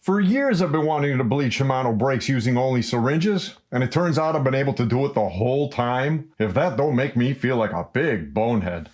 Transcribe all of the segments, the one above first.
For years I've been wanting to bleed Shimano brakes using only syringes, and it turns out I've been able to do it the whole time. If that don't make me feel like a big bonehead.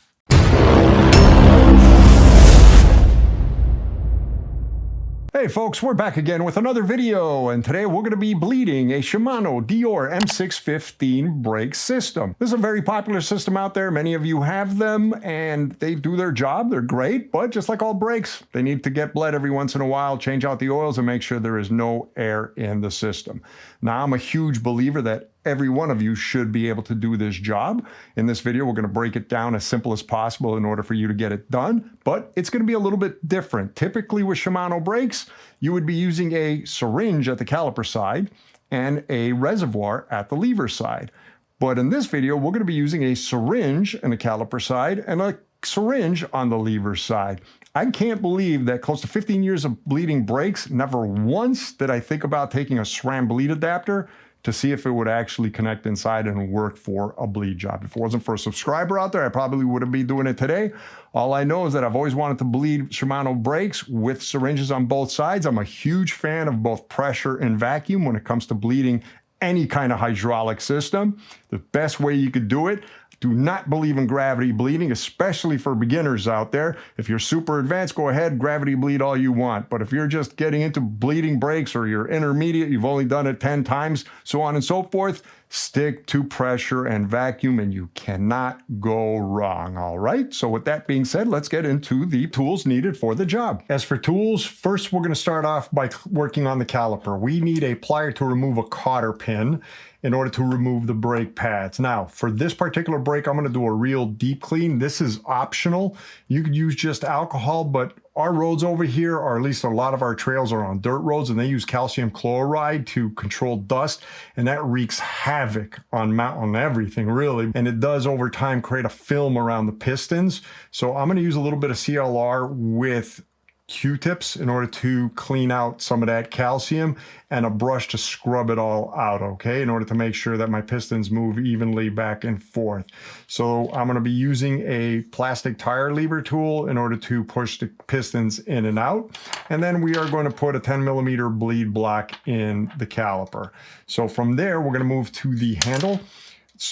Hey folks, we're back again with another video, and today we're going to be bleeding a Shimano Deore M615 brake system. This is a very popular system out there. Many of you have them, and they do their job. They're great, but just like all brakes, they need to get bled every once in a while, change out the oils, and make sure there is no air in the system. Now, I'm a huge believer that every one of you should be able to do this job. In this video, we're going to break it down as simple as possible in order for you to get it done, but it's going to be a little bit different. Typically with Shimano brakes, you would be using a syringe at the caliper side and a reservoir at the lever side. But in this video, we're going to be using a syringe on the caliper side and a syringe on the lever side. I can't believe that close to 15 years of bleeding brakes, never once did I think about taking a SRAM bleed adapter to see if it would actually connect inside and work for a bleed job. If it wasn't for a subscriber out there, I probably wouldn't be doing it today. All I know is that I've always wanted to bleed Shimano brakes with syringes on both sides. I'm a huge fan of both pressure and vacuum when it comes to bleeding any kind of hydraulic system. The best way you could do it. Do not believe in gravity bleeding, especially for beginners out there. If you're super advanced, go ahead, gravity bleed all you want. But if you're just getting into bleeding brakes or you're intermediate, you've only done it 10 times, so on and so forth, stick to pressure and vacuum and you cannot go wrong, all right? So with that being said, let's get into the tools needed for the job. As for tools, first we're gonna start off by working on the caliper. We need a plier to remove a cotter pin in order to remove the brake pads. Now, for this particular brake, I'm gonna do a real deep clean. This is optional. You could use just alcohol, but our roads over here, or at least a lot of our trails are on dirt roads, and they use calcium chloride to control dust, and that wreaks havoc on everything, really. And it does, over time, create a film around the pistons. So I'm gonna use a little bit of CLR with Q-tips in order to clean out some of that calcium and a brush to scrub it all out, okay, in order to make sure that my pistons move evenly back and forth. So I'm going to be using a plastic tire lever tool in order to push the pistons in and out. And then we are going to put a 10mm bleed block in the caliper. So from there, we're going to move to the handle.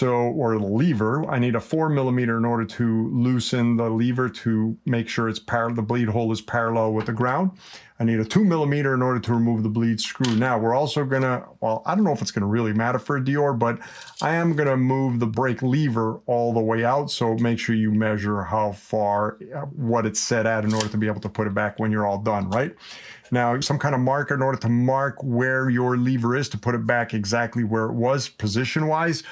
Or the lever. I need a 4mm in order to loosen the lever to make sure it's the bleed hole is parallel with the ground. I need a 2mm in order to remove the bleed screw. Now we're also gonna, well, I don't know if it's gonna really matter for a Deore, but I am gonna move the brake lever all the way out. So make sure you measure how far, what it's set at in order to be able to put it back when you're all done, right? Now, some kind of marker in order to mark where your lever is to put it back exactly where it was position-wise.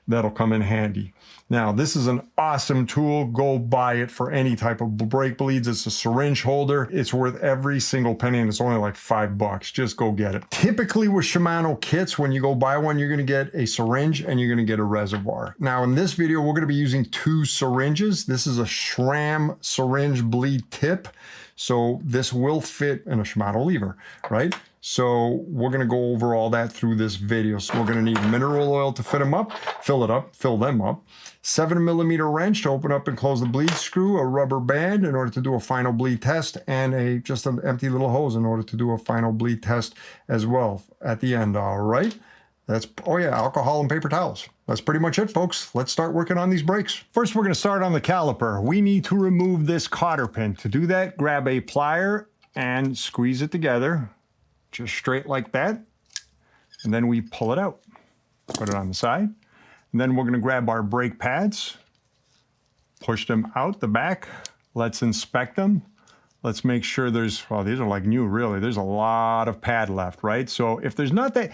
That'll come in handy. Now, this is an awesome tool. Go buy it for any type of brake bleeds. It's a syringe holder. It's worth every single penny, and it's only like $5. Just go get it. Typically with Shimano kits, when you go buy one, you're gonna get a syringe and you're gonna get a reservoir. Now, in this video, we're gonna be using 2 syringes. This is a SRAM syringe bleed tip. So this will fit in a Shimano lever, right? So we're gonna go over all that through this video. So we're gonna need mineral oil to fill them up, 7mm wrench to open up and close the bleed screw, a rubber band in order to do a final bleed test, and just an empty little hose in order to do a final bleed test as well at the end, all right? That's, oh yeah, alcohol and paper towels. That's pretty much it, folks. Let's start working on these brakes. First, we're gonna start on the caliper. We need to remove this cotter pin. To do that, grab a plier and squeeze it together, just straight like that. And then we pull it out, put it on the side. And then we're gonna grab our brake pads, push them out the back. Let's inspect them. Let's make sure there's, well, these are like new, really. There's a lot of pad left, right? So if there's not that,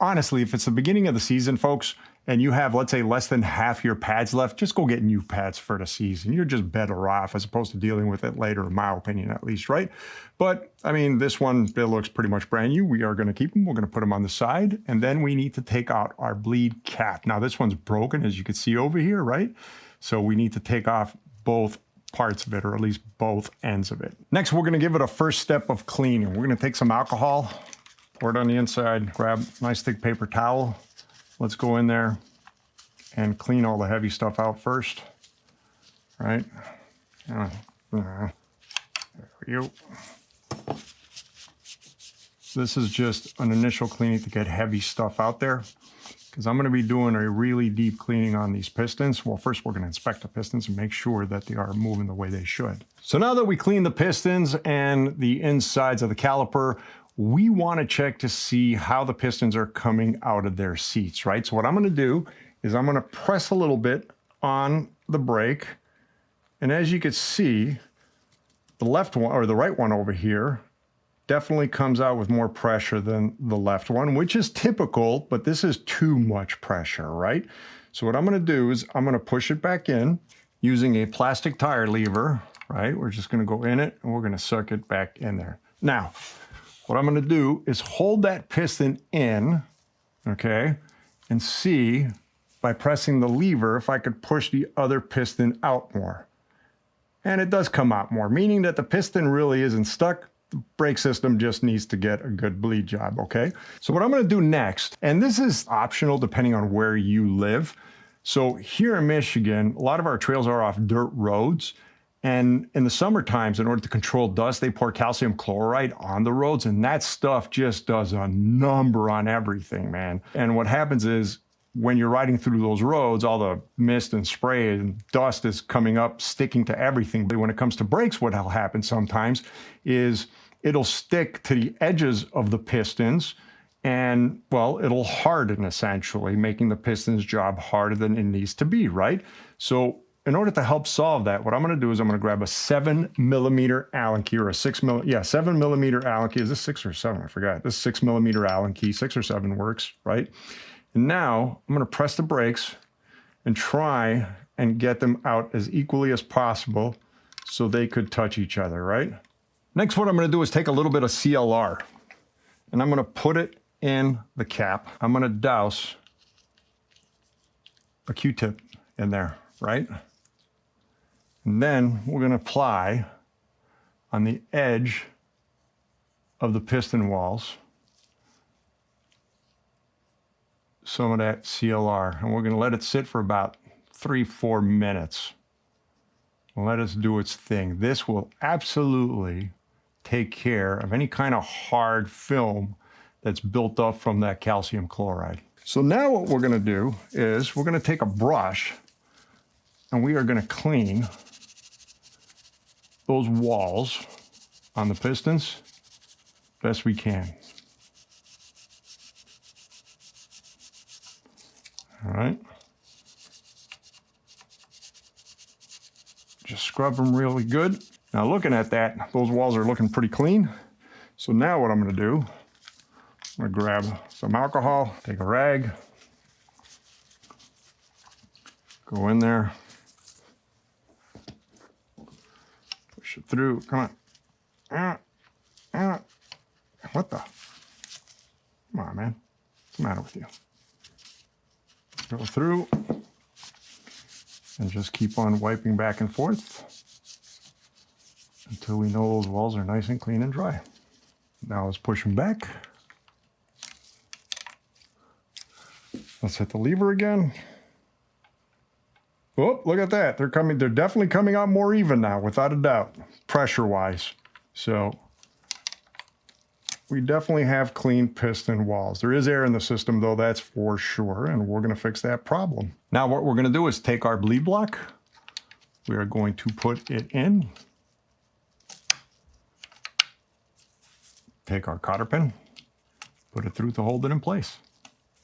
honestly, if it's the beginning of the season, folks, and you have, let's say, less than half your pads left, just go get new pads for the season. You're just better off as opposed to dealing with it later, in my opinion, at least, right? But, I mean, this one, it looks pretty much brand new. We are gonna keep them. We're gonna put them on the side, and then we need to take out our bleed cap. Now, this one's broken, as you can see over here, right? So we need to take off both parts of it, or at least both ends of it. Next, we're gonna give it a first step of cleaning. We're gonna take some alcohol, pour it on the inside, grab a nice thick paper towel. Let's go in there and clean all the heavy stuff out first, right? There we go. This is just an initial cleaning to get heavy stuff out there, because I'm going to be doing a really deep cleaning on these pistons. Well, first we're going to inspect the pistons and make sure that they are moving the way they should. So now that we clean the pistons and the insides of the caliper, we want to check to see how the pistons are coming out of their seats, right? So what I'm going to do is I'm going to press a little bit on the brake. And as you can see, the left one or the right one over here definitely comes out with more pressure than the left one, which is typical, but this is too much pressure, right? So what I'm going to do is I'm going to push it back in using a plastic tire lever, right? We're just going to go in it and we're going to suck it back in there. Now, what I'm going to do is hold that piston in, okay, and see by pressing the lever if I could push the other piston out more. And it does come out more, meaning that the piston really isn't stuck. The brake system just needs to get a good bleed job, okay? So what I'm gonna do next, and this is optional depending on where you live. So here in Michigan, a lot of our trails are off dirt roads. And in the summer times, in order to control dust, they pour calcium chloride on the roads, and that stuff just does a number on everything, man. And what happens is, when you're riding through those roads, all the mist and spray and dust is coming up, sticking to everything. But when it comes to brakes, what will happen sometimes is it'll stick to the edges of the pistons and, well, it'll harden essentially, making the piston's job harder than it needs to be, right? So in order to help solve that, what I'm going to do is I'm going to grab a 7mm Allen key, or a 7mm Allen key. Is this 6 or 7? I forgot. This 6mm Allen key, 6 or 7 works, right? And now I'm going to press the brakes and try and get them out as equally as possible so they could touch each other, right? Next, what I'm going to do is take a little bit of CLR and I'm going to put it in the cap. I'm going to douse a Q-tip in there, right? And then we're going to apply on the edge of the piston walls some of that CLR, and we're going to let it sit for about 3-4 minutes. Let it do its thing. This will absolutely take care of any kind of hard film that's built up from that calcium chloride. So now what we're going to do is we're going to take a brush and we are going to clean those walls on the pistons best we can. All right. Just scrub them really good. Now looking at that, those walls are looking pretty clean. So now what I'm going to do, I'm going to grab some alcohol, take a rag, go in there, push it through. Come on. What the? Come on, man. What's the matter with you? Go through and just keep on wiping back and forth until we know those walls are nice and clean and dry. Now let's push them back. Let's hit the lever again. Oh, look at that. They're coming. They're definitely coming out more even now, without a doubt, pressure-wise. So we definitely have clean piston walls. There is air in the system though, that's for sure, and we're going to fix that problem. Now what we're going to do is take our bleed block. We are going to put it in. Take our cotter pin, put it through to hold it in place.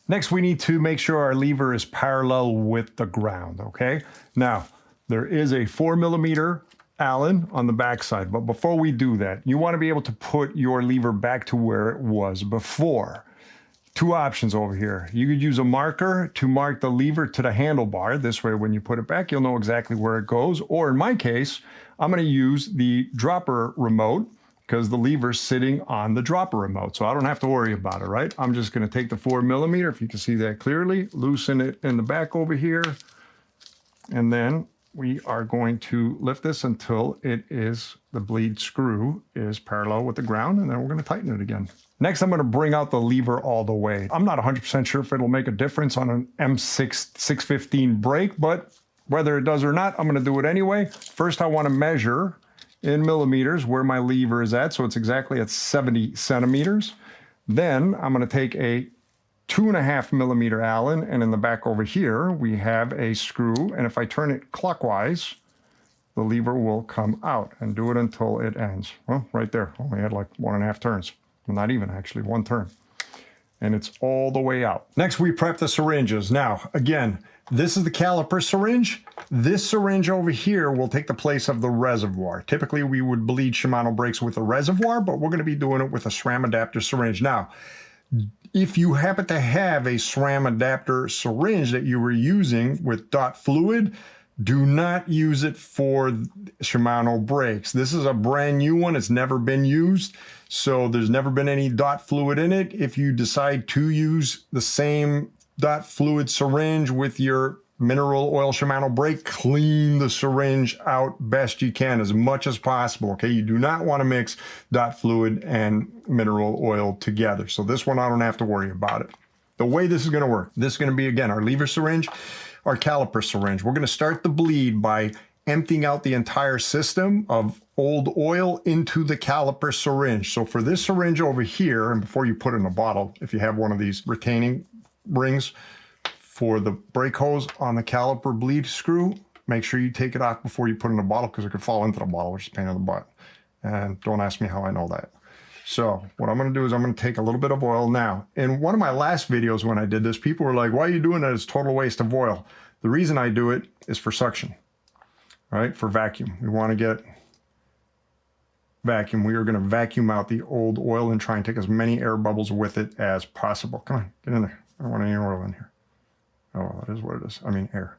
Next, we need to make sure our lever is parallel with the ground, okay? Now, there is a 4mm Allen on the backside, but before we do that, you want to be able to put your lever back to where it was before. Two options over here. You could use a marker to mark the lever to the handlebar. This way, when you put it back, you'll know exactly where it goes. Or in my case, I'm going to use the dropper remote because the lever's sitting on the dropper remote. So I don't have to worry about it, right? I'm just going to take the 4mm, if you can see that clearly, loosen it in the back over here, and then we are going to lift this until it is, the bleed screw is parallel with the ground, and then we're going to tighten it again. Next, I'm going to bring out the lever all the way. I'm not 100% sure if it'll make a difference on an M615 brake, but whether it does or not, I'm going to do it anyway. First, I want to measure in millimeters where my lever is at, so it's exactly at 70 centimeters. Then I'm going to take a 2.5 millimeter Allen, and in the back over here we have a screw, and if I turn it clockwise, the lever will come out, and do it until it ends. Well, right there, only had like 1.5 turns. Well, not even, actually, 1 turn. And it's all the way out. Next, we prep the syringes. Now, again, this is the caliper syringe. This syringe over here will take the place of the reservoir. Typically, we would bleed Shimano brakes with a reservoir, but we're going to be doing it with a SRAM adapter syringe. Now, if you happen to have a SRAM adapter syringe that you were using with DOT fluid, do not use it for Shimano brakes. This is a brand new one. It's never been used, so there's never been any DOT fluid in it. If you decide to use the same DOT fluid syringe with your mineral oil Shimano brake, clean the syringe out best you can, as much as possible, okay? You do not want to mix DOT fluid and mineral oil together. So this one, I don't have to worry about it. The way this is going to work, this is going to be, again, our lever syringe, our caliper syringe. We're going to start the bleed by emptying out the entire system of old oil into the caliper syringe. So for this syringe over here, and before you put it in a bottle, if you have one of these retaining rings for the brake hose on the caliper bleed screw, make sure you take it off before you put it in a bottle, because it could fall into the bottle, which is a pain in the butt. And don't ask me how I know that. So what I'm going to do is I'm going to take a little bit of oil. Now, in one of my last videos when I did this, people were like, why are you doing that? It's total waste of oil. The reason I do it is for suction, right? For vacuum. We want to get vacuum. We are going to vacuum out the old oil and try and take as many air bubbles with it as possible. Come on, get in there. I don't want any oil in here. Oh, that is what it is. I mean, air.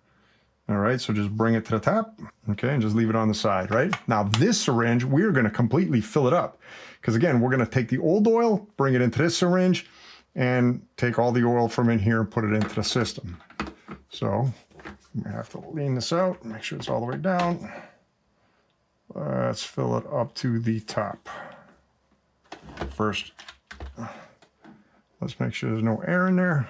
All right, so just bring it to the top, okay, and just leave it on the side, right? Now, this syringe, we're going to completely fill it up, because, again, we're going to take the old oil, bring it into this syringe, and take all the oil from in here and put it into the system. So I'm going to have to lean this out, make sure it's all the way down. Let's fill it up to the top. First, let's make sure there's no air in there.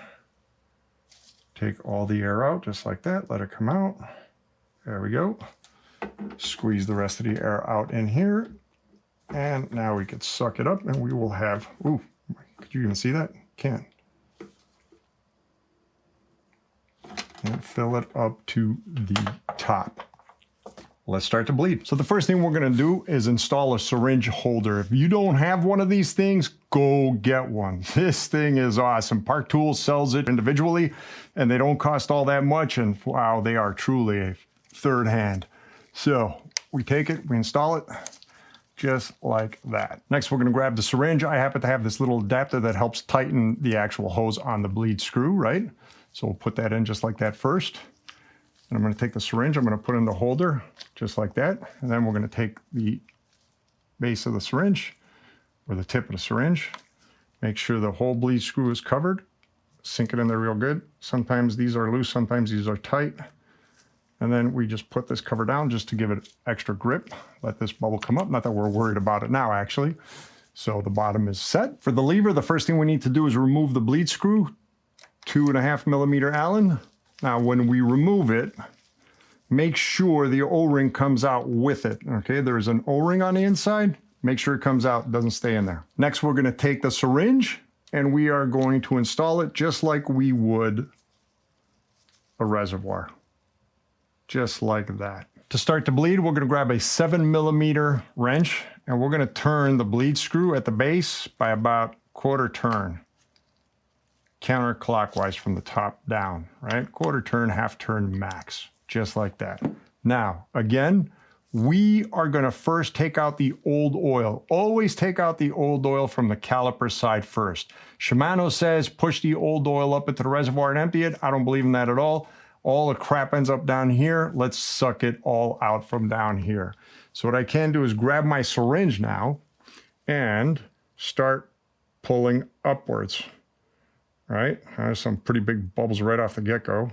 Take all the air out, just like that. Let it come out. There we go. Squeeze the rest of the air out in here. And now we can suck it up, and we will have, ooh, could you even see that? Can't. And fill it up to the top. Let's start to bleed. So the first thing we're going to do is install a syringe holder. If you don't have one of these things, go get one. This thing is awesome. Park Tools sells it individually, and they don't cost all that much, and wow, they are truly a third hand. So we take it, we install it, just like that. Next, we're going to grab the syringe. I happen to have this little adapter that helps tighten the actual hose on the bleed screw, right? So we'll put that in just like that first. And I'm going to take the syringe, I'm going to put in the holder, just like that. And then we're going to take the base of the syringe, or the tip of the syringe, make sure the whole bleed screw is covered, sink it in there real good. Sometimes these are loose, sometimes these are tight. And then we just put this cover down just to give it extra grip. Let this bubble come up. Not that we're worried about it now, actually. So the bottom is set. For the lever, the first thing we need to do is remove the bleed screw, 2.5 millimeter Allen. Now, when we remove it, make sure the O-ring comes out with it, okay? There's an O-ring on the inside. Make sure it comes out, doesn't stay in there. Next, we're gonna take the syringe, and we are going to install it just like we would a reservoir. Just like that. To start to bleed, we're gonna grab a 7 millimeter wrench, and we're gonna turn the bleed screw at the base by about 1/4 turn. Counterclockwise from the top down, right? 1/4 turn, 1/2 turn max, just like that. Now, again, we are going to first take out the old oil. Always take out the old oil from the caliper side first. Shimano says push the old oil up into the reservoir and empty it. I don't believe in that at all. All the crap ends up down here. Let's suck it all out from down here. So what I can do is grab my syringe now and start pulling upwards. Right? There's some pretty big bubbles right off the get-go.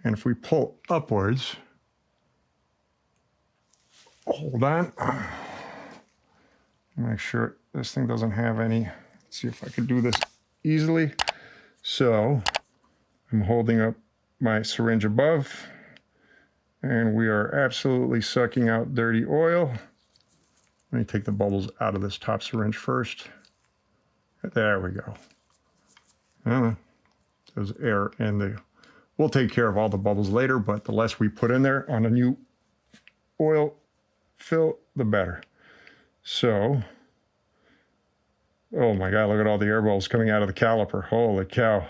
And if we pull upwards, hold on. Make sure this thing doesn't have any. Let's see if I can do this easily. So I'm holding up my syringe above, and we are absolutely sucking out dirty oil. Let me take the bubbles out of this top syringe first. There we go. There's air in the... We'll take care of all the bubbles later, but the less we put in there on a new oil fill, the better. So, oh my God, look at all the air bubbles coming out of the caliper. Holy cow.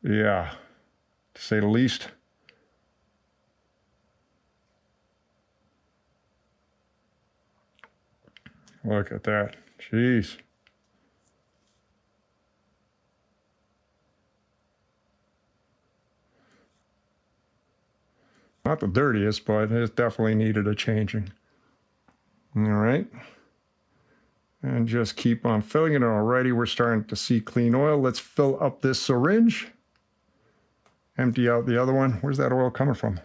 Yeah, to say the least. Look at that. Jeez. Not the dirtiest, but it definitely needed a changing. All right. And just keep on filling it. Already we're starting to see clean oil. Let's fill up this syringe. Empty out the other one. Where's that oil coming from?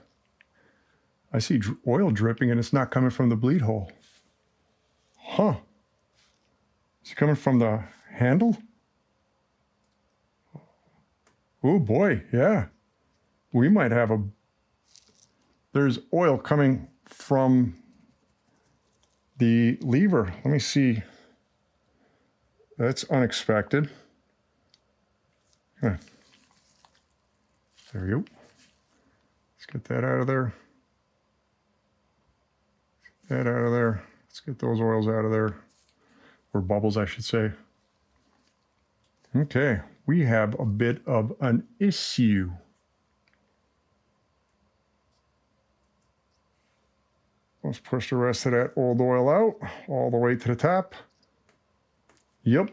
I see oil dripping and it's not coming from the bleed hole. Huh. Is it coming from the handle? Oh boy, yeah. We might have a... There's oil coming from the lever. Let me see. That's unexpected. Huh. There we go. Let's get that out of there. Get that out of there. Let's get those oils out of there. Or bubbles, I should say. Okay, we have a bit of an issue. Let's push the rest of that old oil out all the way to the top. Yep.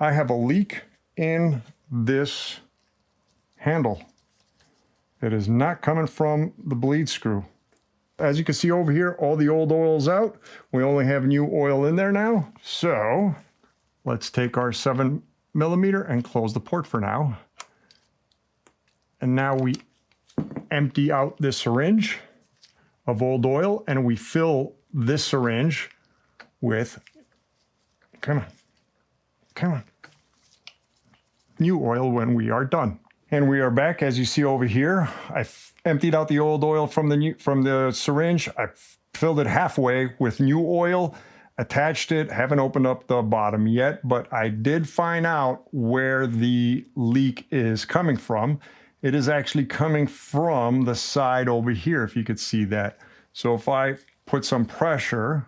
I have a leak in this handle. It is not coming from the bleed screw. As you can see over here, all the old oil is out. We only have new oil in there now. So let's take our 7mm and close the port for now. And now we empty out this syringe of old oil and we fill this syringe with, come on, new oil when we are done. And we are back. As you see over here, I emptied out the old oil from the syringe. I filled it halfway with new oil, attached it, haven't opened up the bottom yet, but I did find out where the leak is coming from. It is actually coming from the side over here, if you could see that. So if I put some pressure,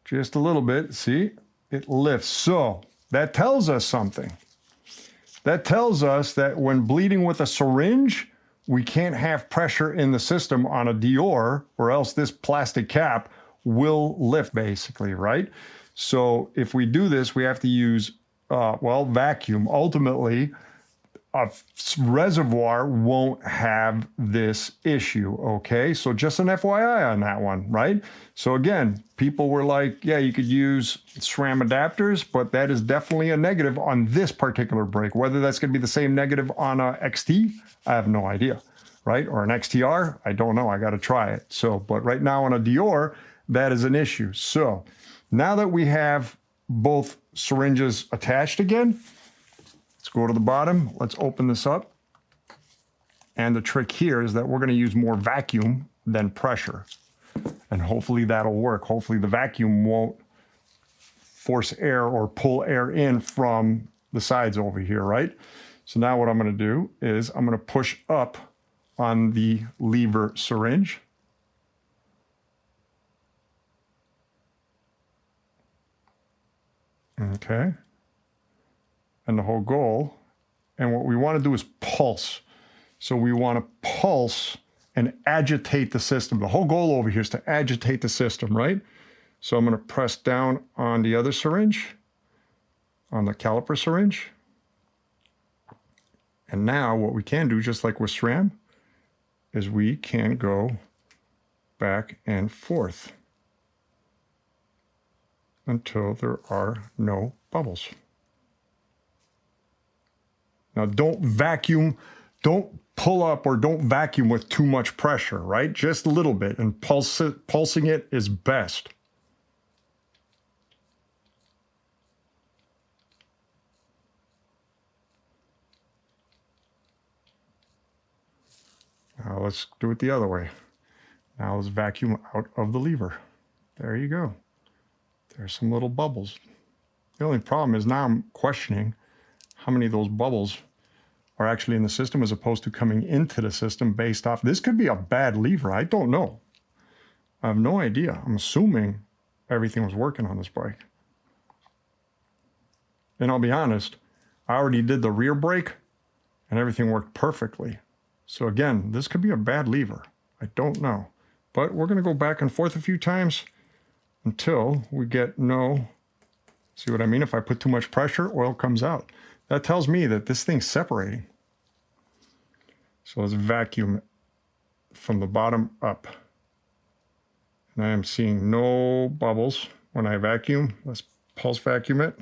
just a little bit, see, it lifts. So that tells us something. That tells us that when bleeding with a syringe, we can't have pressure in the system on a Deore, or else this plastic cap will lift basically, right? So if we do this, we have to use, well, vacuum. Ultimately, a reservoir won't have this issue, okay? So just an FYI on that one, right? So again, people were like, yeah, you could use SRAM adapters, but that is definitely a negative on this particular brake. Whether that's gonna be the same negative on a XT, I have no idea, right? Or an XTR, I don't know, I gotta try it. So, but right now on a Deore, that is an issue. So now that we have both syringes attached again, let's go to the bottom. Let's open this up. And the trick here is that we're going to use more vacuum than pressure. And hopefully that'll work. Hopefully the vacuum won't force air or pull air in from the sides over here, right? So now what I'm going to do is I'm going to push up on the lever syringe. Okay. And the whole goal, and what we want to do is pulse. So we want to pulse and agitate the system. The whole goal over here is to agitate the system, right? So I'm going to press down on the other syringe, on the caliper syringe. And now what we can do, just like with SRAM, is we can go back and forth until there are no bubbles. Now don't vacuum, don't pull up or don't vacuum with too much pressure, right? Just a little bit, and pulsing it is best. Now let's do it the other way. Now let's vacuum out of the lever. There you go. There's some little bubbles. The only problem is now I'm questioning how many of those bubbles are actually in the system as opposed to coming into the system based off. This could be a bad lever. I don't know. I have no idea. I'm assuming everything was working on this bike. And I'll be honest, I already did the rear brake and everything worked perfectly. So again, this could be a bad lever. I don't know. But we're going to go back and forth a few times until we get no. See what I mean? If I put too much pressure, oil comes out. That tells me that this thing's separating. So let's vacuum it from the bottom up. And I am seeing no bubbles when I vacuum. Let's pulse vacuum it.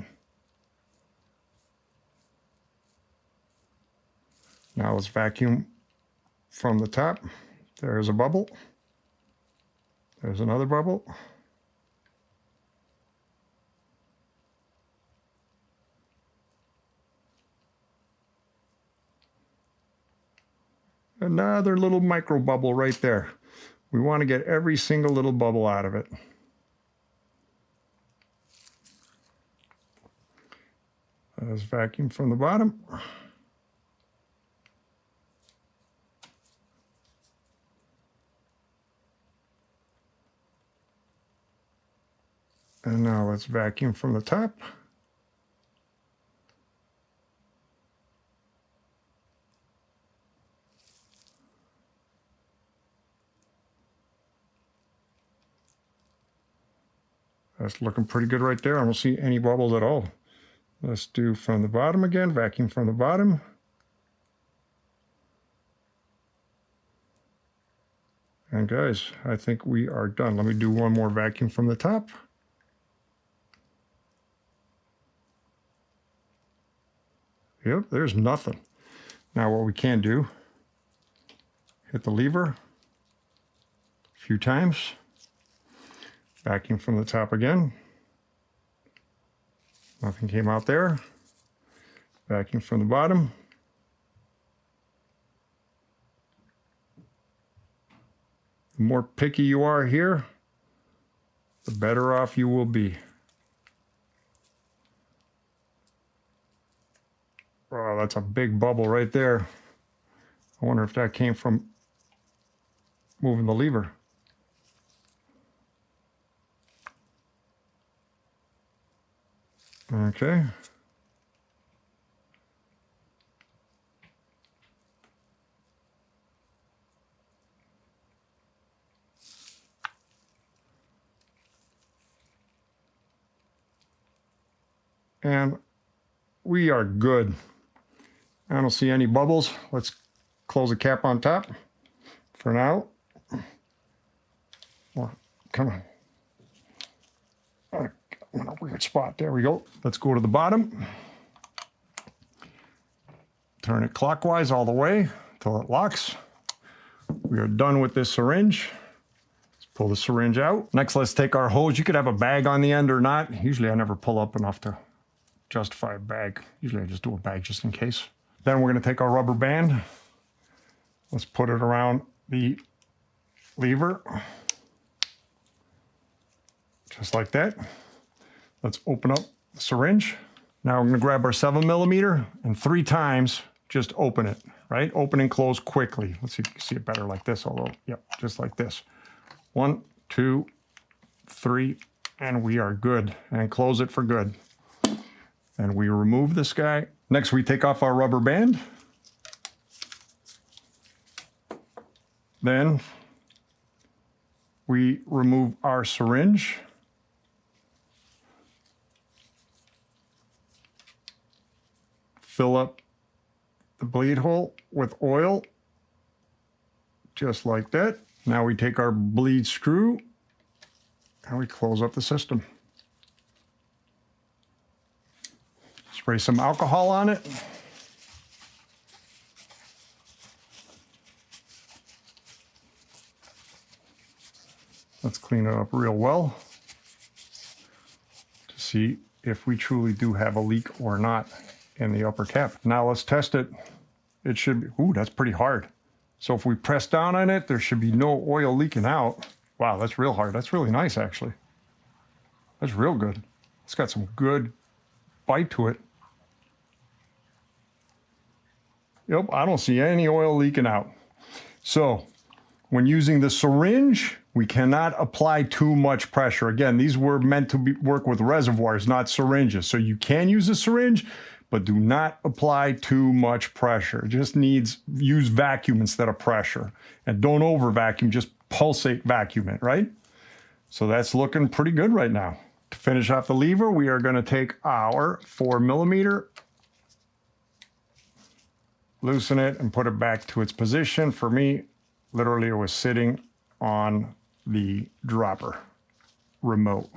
Now let's vacuum from the top. There's a bubble. There's another bubble. Another little micro bubble right there. We want to get every single little bubble out of it. Let's vacuum from the bottom. And now let's vacuum from the top. That's looking pretty good right there. I don't see any bubbles at all. Let's do from the bottom again, vacuum from the bottom. And guys, I think we are done. Let me do one more vacuum from the top. Yep, there's nothing. Now what we can do, hit the lever a few times. Vacuum from the top again. Nothing came out there. Vacuum from the bottom. The more picky you are here, the better off you will be. Oh, that's a big bubble right there. I wonder if that came from moving the lever. Okay. And we are good. I don't see any bubbles. Let's close the cap on top for now. Oh, come on. I'm in a weird spot. There we go. Let's go to the bottom. Turn it clockwise all the way until it locks. We are done with this syringe. Let's pull the syringe out. Next, let's take our hose. You could have a bag on the end or not. Usually I never pull up enough to justify a bag. Usually I just do a bag just in case. Then we're going to take our rubber band. Let's put it around the lever. Just like that. Let's open up the syringe. Now we're going to grab our 7mm and 3 times just open it, right? Open and close quickly. Let's see if you can see it better like this, although, yep, just like this. 1, 2, 3, and we are good. And close it for good. And we remove this guy. Next, we take off our rubber band. Then we remove our syringe. Fill up the bleed hole with oil, just like that. Now we take our bleed screw and we close up the system. Spray some alcohol on it. Let's clean it up real well to see if we truly do have a leak or not in the upper cap. Now let's test it. It should be, ooh, that's pretty hard. So if we press down on it, there should be no oil leaking out. Wow, that's real hard. That's really nice, actually. That's real good. It's got some good bite to it. Yep, I don't see any oil leaking out. So when using the syringe, we cannot apply too much pressure. Again, these were meant to work with reservoirs, not syringes. So you can use a syringe, but do not apply too much pressure. It just use vacuum instead of pressure. And don't over vacuum, just pulsate vacuum it, right? So that's looking pretty good right now. To finish off the lever, we are going to take our 4mm, loosen it, and put it back to its position. For me, literally it was sitting on the dropper remote.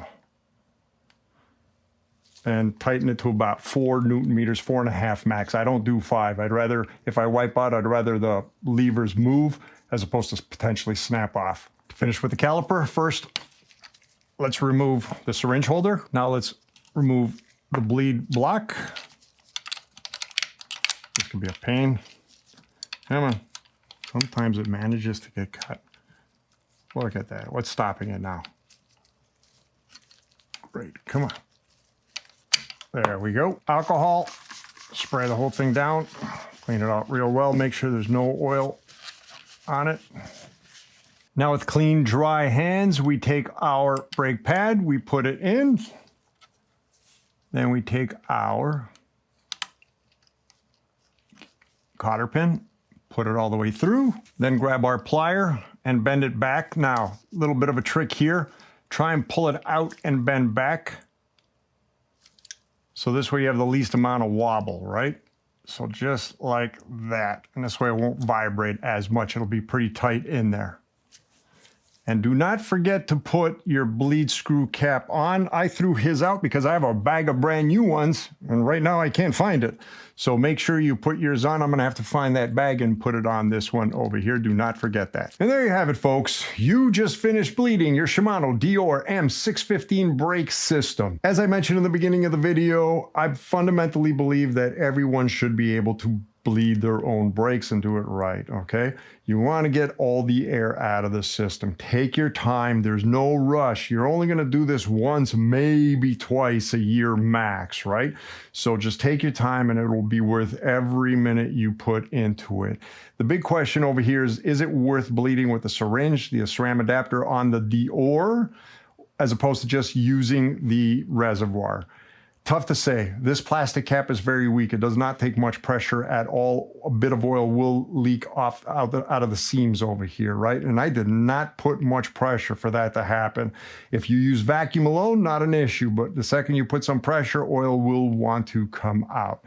And tighten it to about 4 Newton meters, 4.5 max. I don't do 5. I'd rather, if I wipe out, I'd rather the levers move as opposed to potentially snap off. To finish with the caliper, first, let's remove the syringe holder. Now let's remove the bleed block. This can be a pain. Come on. Sometimes it manages to get cut. Look at that. What's stopping it now? Great. Come on. There we go. Alcohol. Spray the whole thing down. Clean it out real well. Make sure there's no oil on it. Now with clean, dry hands, we take our brake pad, we put it in. Then we take our cotter pin, put it all the way through. Then grab our plier and bend it back. Now, a little bit of a trick here. Try and pull it out and bend back. So this way you have the least amount of wobble, right? So just like that. And this way it won't vibrate as much. It'll be pretty tight in there. And do not forget to put your bleed screw cap on. I threw his out because I have a bag of brand new ones, and right now I can't find it. So make sure you put yours on. I'm gonna have to find that bag and put it on this one over here. Do not forget that. And there you have it, folks. You just finished bleeding your Shimano Deore M615 brake system. As I mentioned in the beginning of the video, I fundamentally believe that everyone should be able to bleed their own brakes and do it right, okay? You want to get all the air out of the system. Take your time. There's no rush. You're only going to do this once, maybe twice a year max, right? So just take your time and it will be worth every minute you put into it. The big question over here is it worth bleeding with the syringe, the SRAM adapter on the Deore, as opposed to just using the reservoir? Tough to say. This plastic cap is very weak. It does not take much pressure at all. A bit of oil will leak off out of the seams over here, right? And I did not put much pressure for that to happen. If you use vacuum alone, not an issue, but the second you put some pressure, oil will want to come out.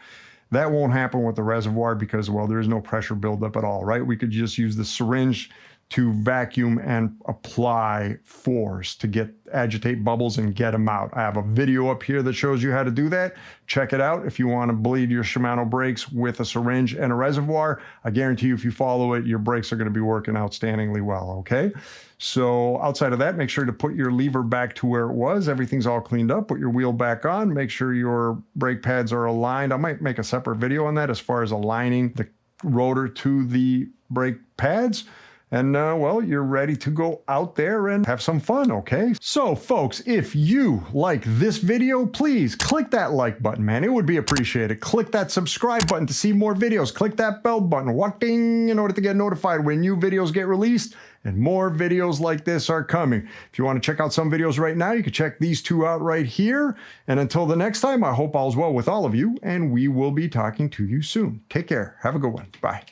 That won't happen with the reservoir because, well, there's no pressure buildup at all, right? We could just use the syringe to vacuum and apply force to agitate bubbles and get them out. I have a video up here that shows you how to do that. Check it out if you want to bleed your Shimano brakes with a syringe and a reservoir. I guarantee you if you follow it, your brakes are going to be working outstandingly well, okay? So outside of that, make sure to put your lever back to where it was. Everything's all cleaned up. Put your wheel back on. Make sure your brake pads are aligned. I might make a separate video on that as far as aligning the rotor to the brake pads. And well, you're ready to go out there and have some fun, okay? So folks, if you like this video, please click that like button, man. It would be appreciated. Click that subscribe button to see more videos. Click that bell button, ding, in order to get notified when new videos get released. And more videos like this are coming. If you want to check out some videos right now, you can check these two out right here. And until the next time, I hope all's well with all of you, and we will be talking to you soon. Take care. Have a good one. Bye.